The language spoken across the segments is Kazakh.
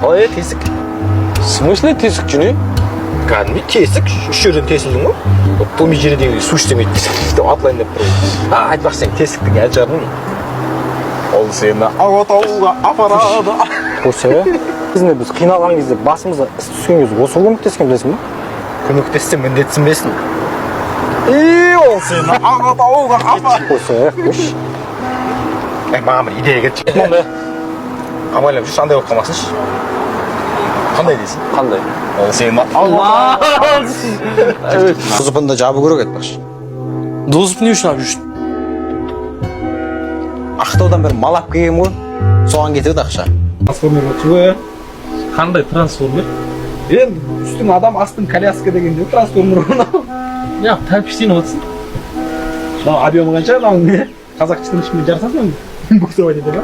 Ой, тесік. В смысле тесік жүні? Кәдімгі тесік, үш жерден тесілдің ғой. Томи жердегі су іштемейді деп атылайын деп тұр. Айтпақ сен тесіктің әл жағын. Ол сені Алатауға апарады. Осы, кезінде біз қиналған кезде басымызға іс түскен кезде осы көмектескен білесің ба? Көмектессем міндетсінбесін. Ол сені Алатауға апарады. Осы, қош. Маған бір идея кетті. Мұнда. Абайлап жүрші, андай болып қалмасыншы. Қандай дейсің? Қандай? Ол сені Allah! Құзыпында жабы көрек етпақшы. Дозып не үшін алып жүрсің? Ақтаудан бір мал алып келгем ғой. Соған кетеді ақша. Трансформер отыр ғой. Қандай трансформер? Енді үстің адам, астың коляска дегенде трансформер орнау. Я, тәпіштен отсың. Мына объемы қанша? Мына қазақшаның ішінде жарысасың ба? Буксовать ете ба?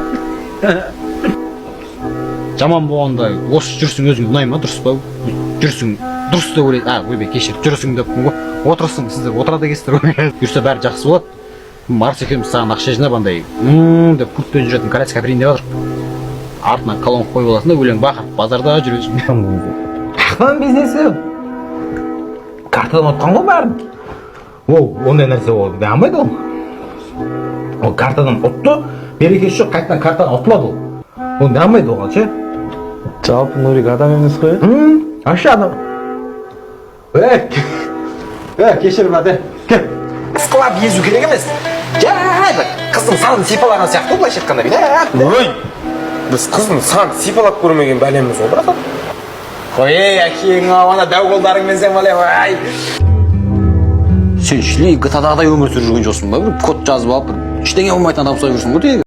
Жаман болғанда осы жүрсің өзің ұнай ма, дұрыс па? Жүрсің дұрыс деп ойлайды. Ойбай, кешір, жүрсің деп отырсың, сіздер отырады екенсіздер ғой. Жүрсе бәрі жақсы болады. Марс екеуміз саған ақша жинап андай деп пультпен жүретін коляска әперейін деп жатыр. Артынан колонка қойып аласың да өлең бақырып базарда жүресің. Ақтан бизнесі. Картадан ұтқан ғой бәрін. Ондай нәрсе ол дамайды ол. Ол картадан ұтты, берекесі жоқ, қайтадан картадан ұтылады ол. Ол дамайды оған, ше? Жалпы Нұрик адам емес қой. Ашы адам. Кешір бәді. Қысқылап езу керек емес. Жайды, қыздың санын сипалаған сияқты былайша айтқанда. Ой, біз қыздың санын сипалап көрмеген бәлеміз ол, брат. Ой, әкең ана дәу қолдарыңмен сен бәлем, ай. Сен шлей GTA-дағыдай өмір сүріп жүрген жоқсың ба? Бір код жазып алып, бір ештеңе болмайтын адам ұстай жүрсің ғой тегі.